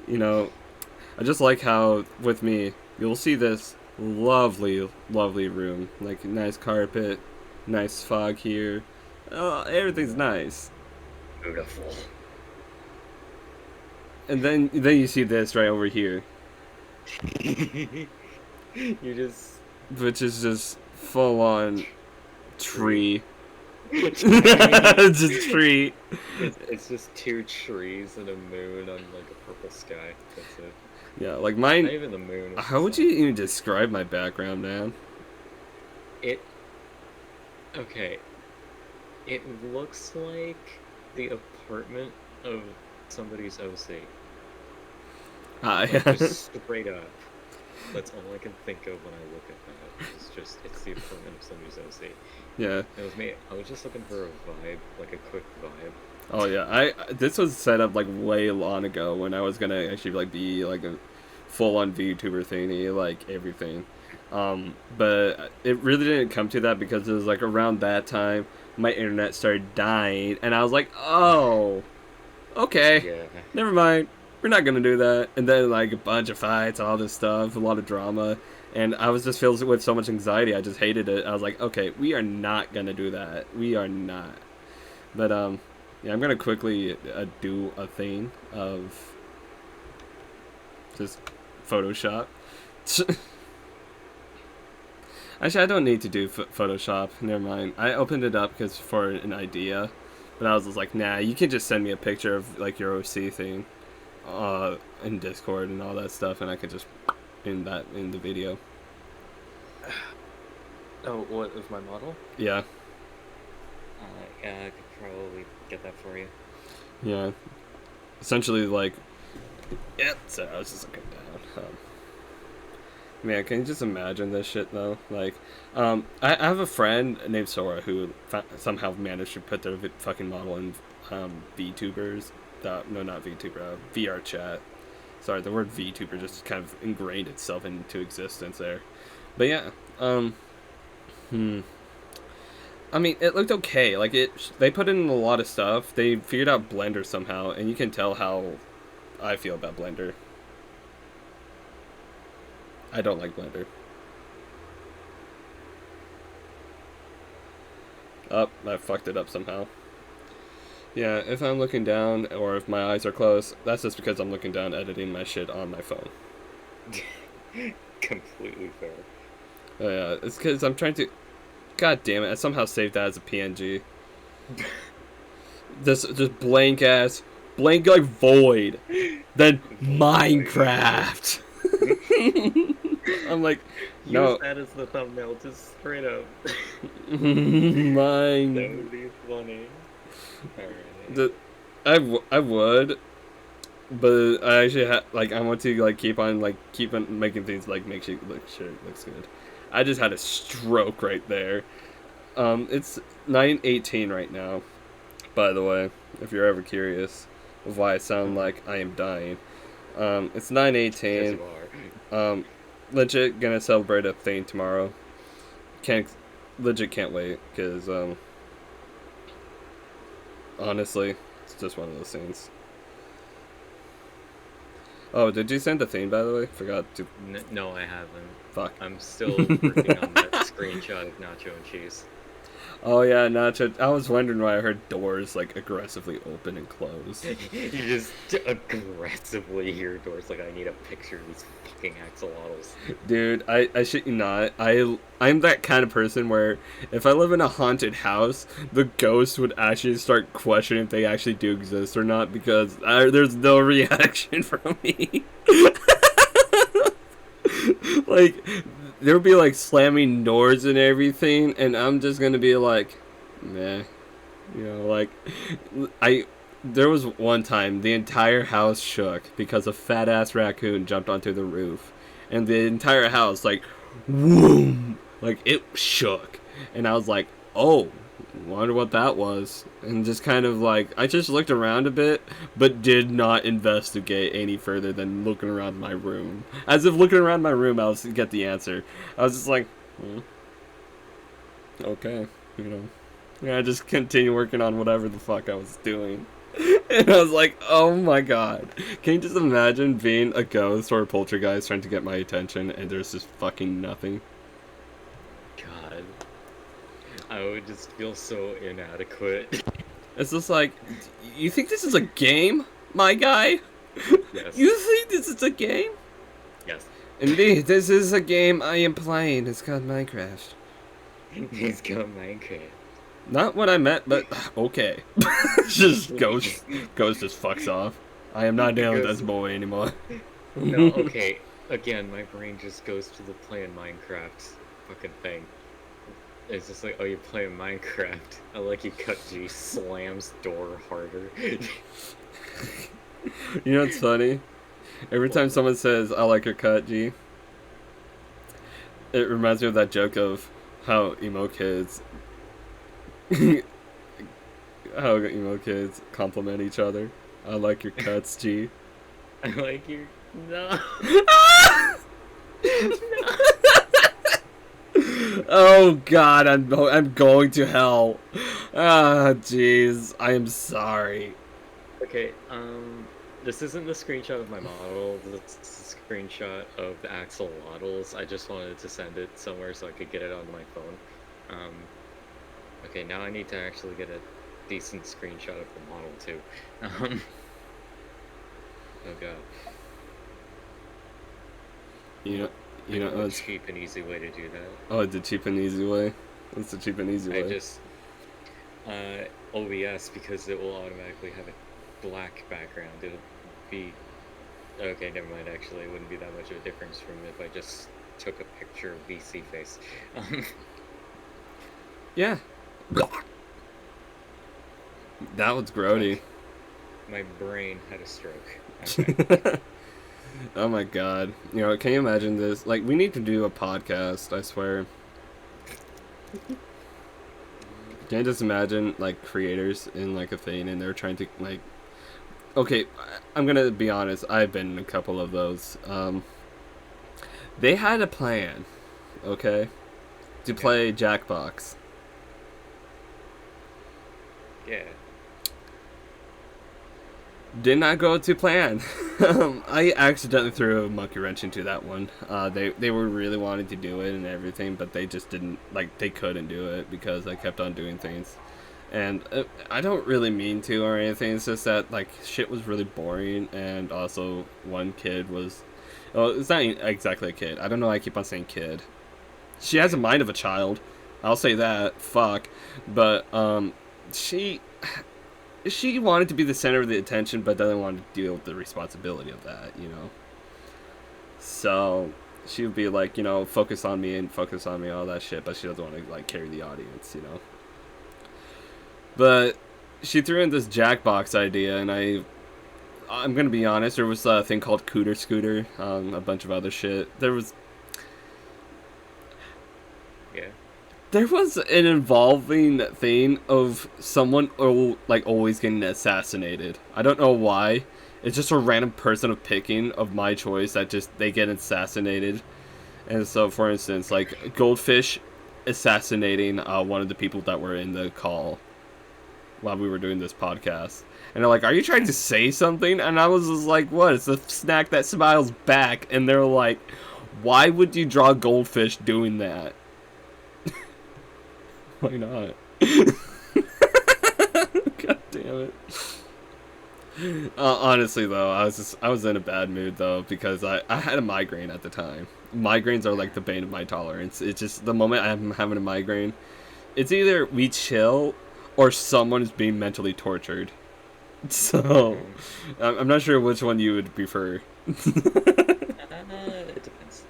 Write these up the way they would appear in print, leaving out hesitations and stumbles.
You know, I just like how with me you'll see this lovely, lovely room, like nice carpet, nice fog here. Oh, everything's Yeah. nice. Beautiful. And then you see this right over here, You just which is just full on tree. tree. Tree. Just tree. It's just two trees and a moon on like a purple sky. That's it. Yeah, like Not mine. even the moon, it's the How would you sun. even describe my background, man? It okay. It looks like the apartment of somebody's OC. Ah, Like yeah. just straight up. That's all I can think of when I look at that. It's the apartment of somebody's OC. Yeah. It was me. I was just looking for a vibe, like a quick vibe. Oh yeah. This was set up like way long ago when I was gonna actually like be like a full on VTuber thingy, like everything. But it really didn't come to that because it was like around that time my internet started dying, and I was like, oh, okay, Yeah. never mind. We're not gonna do that. And then like a bunch of fights, all this stuff, a lot of drama, and I was just filled with so much anxiety. I just hated it. I was like, okay, we are not gonna do that. We are not. But yeah, I'm gonna quickly do a thing of just Photoshop. Actually, I don't need to do Photoshop. Never mind. I opened it up because for an idea, but I was just like, nah. You can just send me a picture of like your OC thing, in Discord and all that stuff, and I could just in the video. Oh, what of my model? Yeah, Yeah, I could probably get that for you. yeah. Essentially, like, yep. So I was just looking down. Man, can you just imagine this shit though? Like, I have a friend named Sora who somehow managed to put their fucking model in VTubers. No, not VTuber. VR chat. Sorry, the word VTuber just kind of ingrained itself into existence there. But yeah, hmm. I mean, it looked okay. Like they put in a lot of stuff. They figured out Blender somehow, and you can tell how I feel about Blender. I don't like Blender. Oh, I fucked it up somehow. Yeah, if I'm looking down or if my eyes are closed, that's just because I'm looking down editing my shit on my phone. Completely fair. Yeah, it's because I'm trying to. God damn it! I somehow saved that as a PNG. This just blank like void, then Void. Minecraft. I'm like, Use no, that as the thumbnail, just straight up. That mine. would be funny. Alright. The, I would, but I actually like I want to like keep on making things like make sure it looks good. I just had a stroke right there. It's 9:18 right now. By the way, if you're ever curious of why I sound like I am dying, it's Because 9:18. you are. Um, legit gonna celebrate a thing tomorrow. Can't legit can't wait because honestly, it's just one of those things. Oh, did you send the thing by the way? Forgot to. No, I haven't. Fuck. I'm still working on that screenshot of nacho and cheese. Oh yeah, Nacho. I was wondering why I heard doors like aggressively open and close. You just aggressively hear doors like I need a picture of these fucking axolotls. Dude, I shit you not. I'm that kind of person where if I live in a haunted house, the ghosts would actually start questioning if they actually do exist or not because there's no reaction from me. Like there would be like slamming doors and everything, and I'm just gonna be like, meh, like I. There was one time the entire house shook because a fat ass raccoon jumped onto the roof, and the entire house like, whoom, like it shook, and I was like, oh, wonder what that was, and just kind of like I just looked around a bit, but did not investigate any further than looking around my room. As if looking around my room, I was to get the answer. I was just like, okay, Yeah, I just continue working on whatever the fuck I was doing. And I was like, oh my god. Can you just imagine being a ghost or a poltergeist trying to get my attention and there's just fucking nothing? God. I would just feel so inadequate. It's just like, you think this is a game, my guy? Yes. You think this is a game? Yes. Indeed, this is a game I am playing. It's called Minecraft. He's got Minecraft. Not what I meant, but okay. Just Ghost just fucks off. I am not down with this boy anymore. No, okay. Again, my brain just goes to the playing Minecraft fucking thing. It's just like, oh, you're playing Minecraft. I like you cut G, slams door harder. You know what's funny? Every time someone says, I like your cut, G, it reminds me of that joke of how emo kids compliment each other. I like your cuts, G. I like your... No. Oh god, I'm going to hell. Ah, jeez. I am sorry. Okay, this isn't the screenshot of my model, this is a screenshot of the axolotls. I just wanted to send it somewhere so I could get it on my phone. Okay, now I need to actually get a decent screenshot of the model too. Oh god. You know, a cheap and easy way to do that. Oh, the cheap and easy way? What's the cheap and easy way? I just, OBS, because it will automatically have a black background. It'll be, okay, never mind, actually, it wouldn't be that much of a difference from if I just took a picture of VC face. Yeah. That was grody. My brain had a stroke. Okay. Oh my god. You know, can you imagine this? Like, we need to do a podcast, I swear. Can you just imagine, like, creators in, like, a thing, and they're trying to, like... Okay, I'm gonna be honest, I've been in a couple of those. They had a plan, okay? To play Jackbox. Yeah. Did not go to plan. I accidentally threw a monkey wrench into that one. They were really wanting to do it and everything, but they just didn't, like, they couldn't do it because I kept on doing things. And I don't really mean to or anything, it's just that, like, shit was really boring, and also one kid was, well, it's not exactly a kid. I don't know why I keep on saying kid. She has a mind of a child. I'll say that. Fuck. But, she wanted to be the center of the attention, but doesn't want to deal with the responsibility of that, you know? So, she would be like, you know, focus on me, all that shit, but she doesn't want to, like, carry the audience, you know? But she threw in this Jackbox idea, and I'm gonna be honest, there was a thing called Cooter Scooter, a bunch of other shit. There was an involving thing of someone, like, always getting assassinated. I don't know why. It's just a random person of picking of my choice that just, they get assassinated. And so, for instance, like, Goldfish assassinating one of the people that were in the call while we were doing this podcast. And they're like, are you trying to say something? And I was just like, what? It's a snack that smiles back. And they're like, why would you draw Goldfish doing that? Why not? God damn it. Honestly, though, I was in a bad mood, though, because I had a migraine at the time. Migraines are like the bane of my tolerance. It's just the moment I'm having a migraine, it's either we chill or someone is being mentally tortured. So, I'm not sure which one you would prefer. It depends.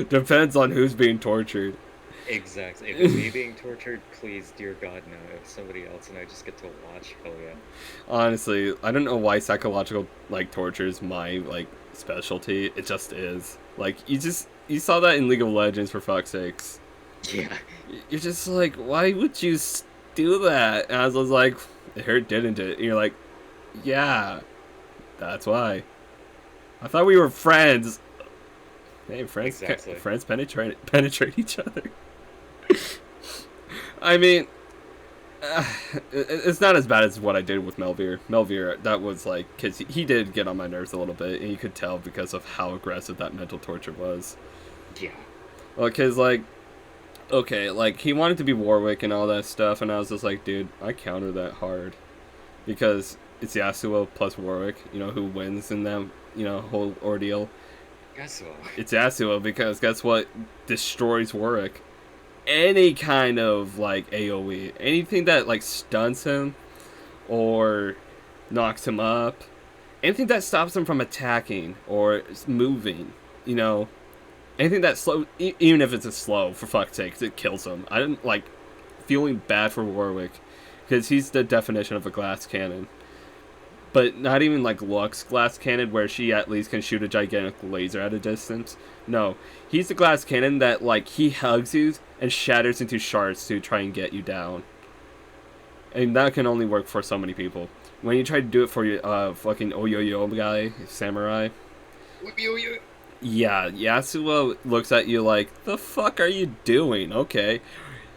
Depends on who's being tortured. Exactly. If it's me being tortured, please, dear God, no. If somebody else and I just get to watch, hell yeah. Honestly, I don't know why psychological, like, torture is my, like, specialty. It just is. Like, you saw that in League of Legends, for fuck's sakes. Yeah. You're just like, why would you do that? And I was like, it hurt, didn't it? And you're like, yeah, that's why. I thought we were friends. Hey, friends, exactly. Friends penetrate each other. I mean, It's not as bad as what I did with Melvier. Melvier, that was like, because he did get on my nerves a little bit, and you could tell because of how aggressive that mental torture was. Yeah. Well, because, like, okay, like, he wanted to be Warwick and all that stuff, and I was just like, dude, I counter that hard. Because it's Yasuo plus Warwick, who wins in that, whole ordeal. Yasuo. It's Yasuo because guess what destroys Warwick? Any kind of, like, AoE. Anything that, like, stuns him or knocks him up. Anything that stops him from attacking or moving, anything that slow, even if it's a slow, for fuck's sake, it kills him. I didn't like feeling bad for Warwick because he's the definition of a glass cannon. But not even like Lux's glass cannon, where she at least can shoot a gigantic laser at a distance. No, he's the glass cannon that like he hugs you and shatters into shards to try and get you down. And that can only work for so many people. When you try to do it for your fucking Oyoyo guy, samurai. Yeah, Yasuo looks at you like, the fuck are you doing? Okay.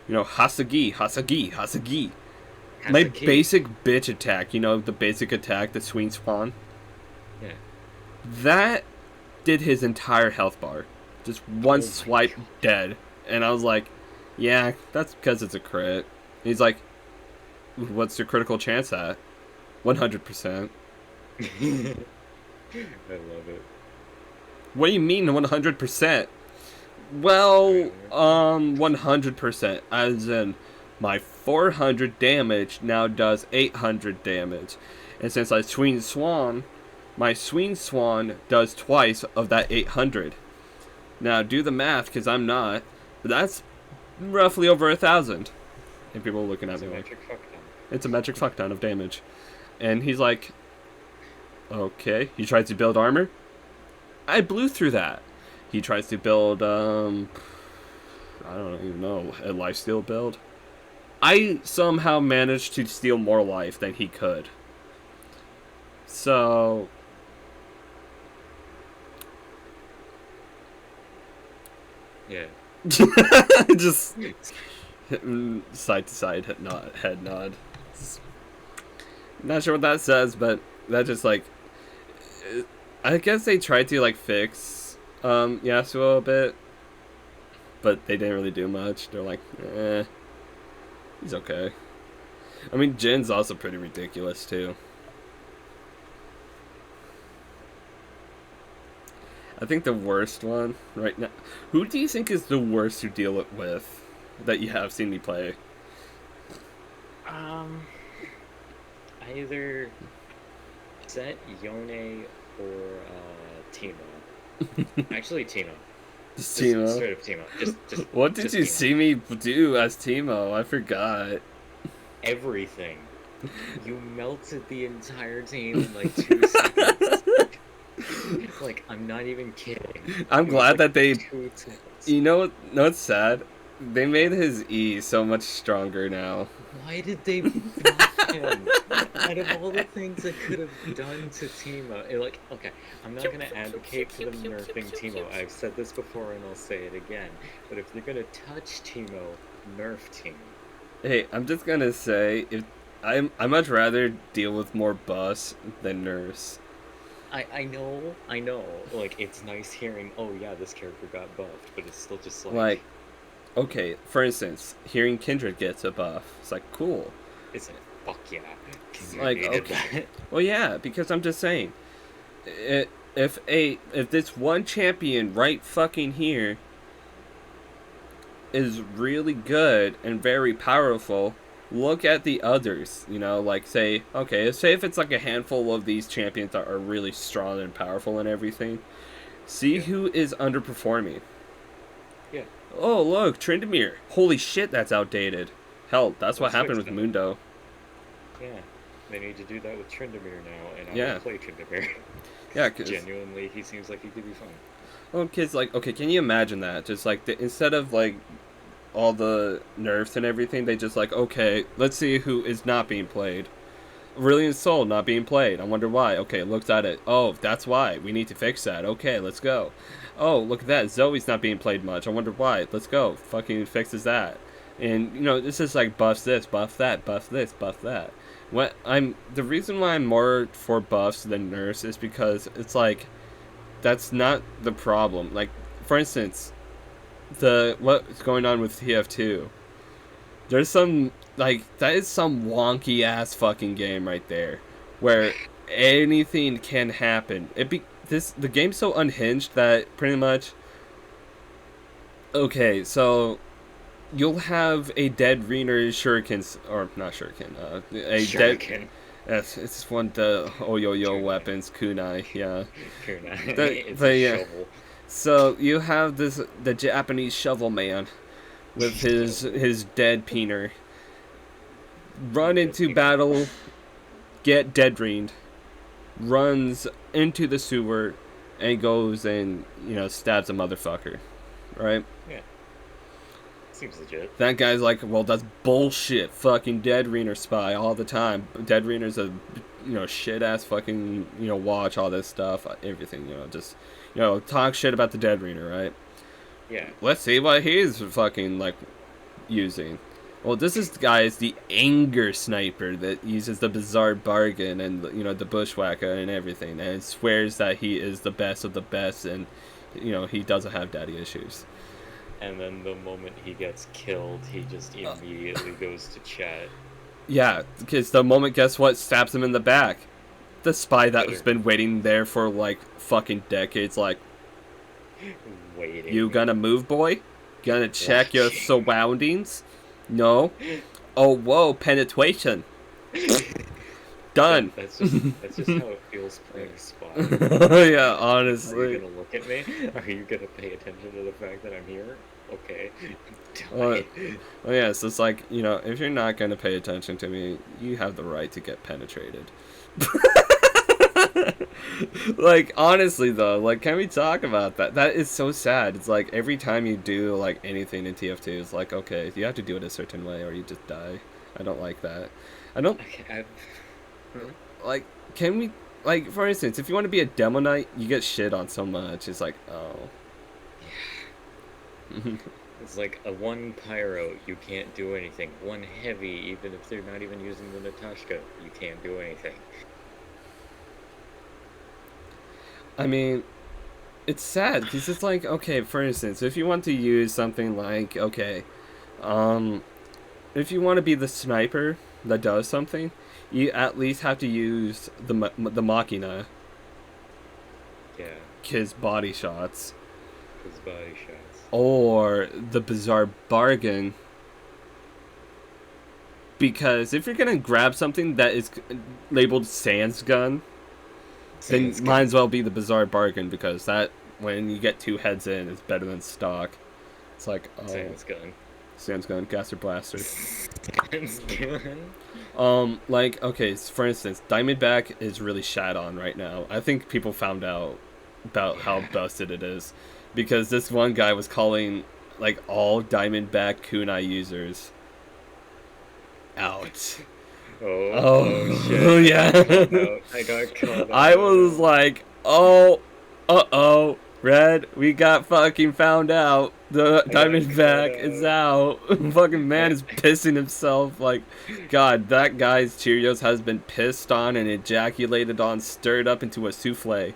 Hasagi, Hasagi, Hasagi. My basic bitch attack, the basic attack, the Swing Swan. Yeah. That did his entire health bar. Just one swipe, dead. And I was like, yeah, that's because it's a crit. And he's like, what's your critical chance at? 100%. I love it. What do you mean 100%? Well, 100%. As in, my 400 damage now does 800 damage. And since I Swing Swan, my Swing Swan does twice of that 800. Now, do the math, because I'm not. But that's roughly over 1,000. And people are looking at me like, it's a metric fuckdown of damage. And he's like, okay. He tries to build armor. I blew through that. He tries to build, I don't even know, a lifesteal build. I somehow managed to steal more life than he could. So... yeah. Just side to side head nod. Not sure what that says, but that just like... I guess they tried to like fix Yasuo a bit, but they didn't really do much. They're like, he's okay. I mean, Jin's also pretty ridiculous too. I think the worst one right now. Who do you think is the worst to deal it with that you have seen me play? Either Zet, Yone, or Teemo. Actually, Teemo. Just Teemo. Straight up Teemo. Just what did just you Teemo. see me do as Teemo? I forgot. Everything. You melted the entire team in like 2 seconds. Like, I'm not even kidding. I'm glad that they... 2 seconds. You know what's sad? They made his E so much stronger now. Why did they buff him? Out of all the things I could have done to Teemo, like, okay, I'm not gonna advocate for them nerfing Teemo. I've said this before and I'll say it again. But if they're gonna touch Teemo, nerf Teemo. Hey, I'm just gonna say, if I much rather deal with more buffs than nerfs. I know. Like, it's nice hearing, oh yeah, this character got buffed, but it's still just like, okay, for instance, hearing Kindred gets a buff, it's like, cool. Isn't it? Fuck yeah. Like, okay. Well, yeah, because I'm just saying, if this one champion right fucking here is really good and very powerful, look at the others, like say if it's like a handful of these champions that are really strong and powerful and everything, see who is underperforming. Yeah. Oh, look, Tryndamere. Holy shit, that's outdated. Hell, that's what happened with Mundo. Yeah, they need to do that with Tryndamere now, and I will play Tryndamere. Yeah, cause genuinely, he seems like he could be fun. Well, kids, like, okay, can you imagine that? Just like instead of like all the nerfs and everything, they just like, okay, let's see who is not being played. Brilliant Soul not being played. I wonder why. Okay, looks at it. Oh, that's why. We need to fix that. Okay, let's go. Oh, look at that. Zoe's not being played much. I wonder why. Let's go. Fucking fixes that. And this is like buff this, buff that, buff this, buff that. The reason why I'm more for buffs than nerfs is because it's like that's not the problem. Like, for instance, what's going on with TF2. There's some that is some wonky ass fucking game right there, where anything can happen. The game's so unhinged that pretty much. Okay, so you'll have a dead Reaner shurikens, or not shuriken, a Shuriken. dead. Yes, it's one of the Oyoyo weapons, kunai. Yeah. Kunai. It's but a yeah. shovel. So you have the Japanese shovel man with his dead peener run into battle, get dead reamed, runs into the sewer, and goes and stabs a motherfucker, right? Yeah. Seems legit. That guy's like, well, that's bullshit. Fucking dead Reaner spy all the time. Dead Reaner's a shit ass fucking watch all this stuff, everything. Just talk shit about the dead Reaner, right? Yeah. Let's see what he's fucking like using. Well, this guy is the anger sniper that uses the bizarre bargain and the bushwhacker and everything, and swears that he is the best of the best, and he doesn't have daddy issues. And then the moment he gets killed, he just immediately goes to chat. Yeah, because the moment, guess what, stabs him in the back. The spy that has been waiting there for like fucking decades, like, waiting. You gonna move, boy? Gonna check your surroundings? No. Oh, whoa, penetration. Done. That's just how it feels playing spy. Yeah, honestly. Are you gonna look at me? Are you gonna pay attention to the fact that I'm here? Okay. Well, yeah, so it's like, if you're not gonna pay attention to me, you have the right to get penetrated. Like, honestly though, like, can we talk about that? That is so sad. It's like every time you do like anything in TF2, it's like, okay, you have to do it a certain way or you just die. I don't like that. I don't like, can we, like, for instance, if you want to be a demo knight, you get shit on so much. It's like, oh. Yeah. It's like a one pyro, you can't do anything. One heavy, even if they're not even using the Natashka, you can't do anything. I mean, it's sad because it's like, okay, for instance, if you want to use something like, okay, if you want to be the sniper that does something, you at least have to use the Machina. Yeah. His body shots. His body shots. Or the bizarre bargain. Because if you're gonna grab something that is labeled Sans gun, then might as well be the bizarre bargain, because that, when you get 2 heads in, is better than stock. It's like, oh. Sans gun, Gaster Blaster. Sans gun. Like, okay, for instance, Diamondback is really shat on right now. I think people found out about how busted it is, because this one guy was calling, like, all Diamondback kunai users out. Oh shit. Yeah. I got called out. I was like, oh, Red, we got fucking found out. The Diamondback is out. Fucking man is pissing himself. Like, God, that guy's Cheerios has been pissed on and ejaculated on, stirred up into a souffle.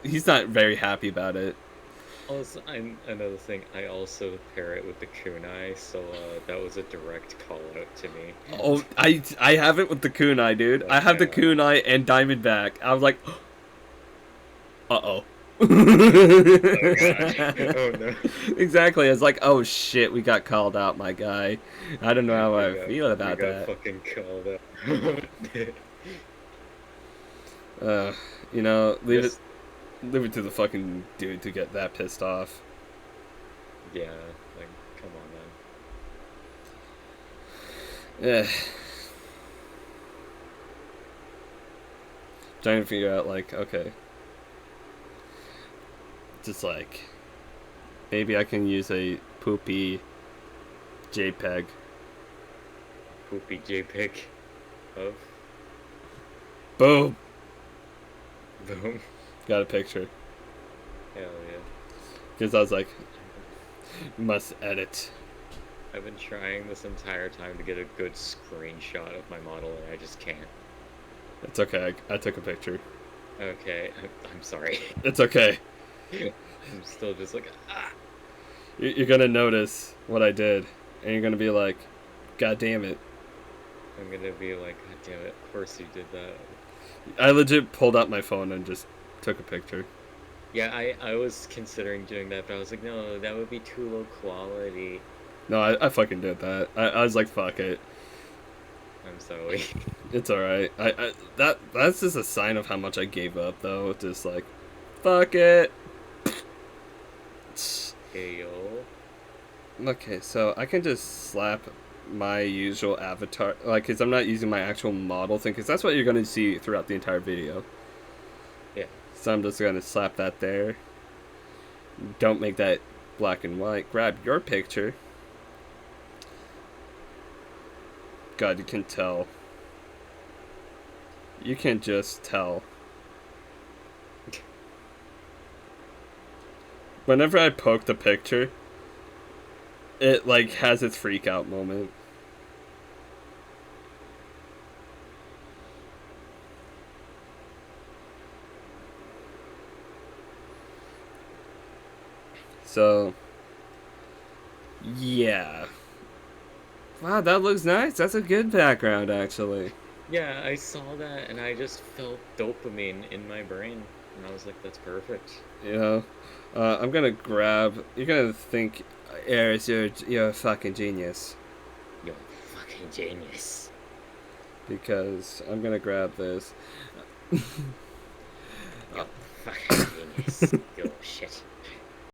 He's not very happy about it. Also, another thing, I also pair it with the kunai, so that was a direct call out to me. Oh, I have it with the kunai, dude. I have the kunai and Diamondback. I was like, uh-oh. Oh god. Oh no. Exactly. It's like, oh shit, we got called out, my guy. I don't know how I feel about that. Fucking called out. Leave it to the fucking dude to get that pissed off. Yeah, like, come on, man. Yeah. Trying to figure out, like, okay. Just like, maybe I can use a poopy JPEG. Poopy JPEG of? Boom! Boom. Got a picture. Hell yeah. Because I was like, must edit. I've been trying this entire time to get a good screenshot of my model, and I just can't. It's okay. I took a picture. Okay, I'm sorry. It's okay. I'm still just like, ah. You're gonna notice what I did, and you're gonna be like, "God damn it!" I'm gonna be like, God damn it, of course you did that. I legit pulled out my phone and just took a picture. Yeah, I was considering doing that, but I was like, no, that would be too low quality. No, I fucking did that. I was like, "Fuck it." I'm sorry. It's alright. That's just a sign of how much I gave up, though. Just like, fuck it. Hey, yo. Okay, so I can just slap my usual avatar, like, cause I'm not using my actual model thing, cause that's what you're gonna see throughout the entire video. Yeah. So I'm just gonna slap that there. Don't make that black and white. Grab your picture. God, you can tell. You can just tell. Whenever I poke the picture, it like has its freak out moment. So, yeah. Wow, that looks nice. That's a good background, actually. Yeah, I saw that and I just felt dopamine in my brain. And I was like, that's perfect. You know, I'm gonna grab. You're gonna think, Ares, you're a fucking genius. You're fucking genius. Because I'm gonna grab this. You're fucking genius. You're shit.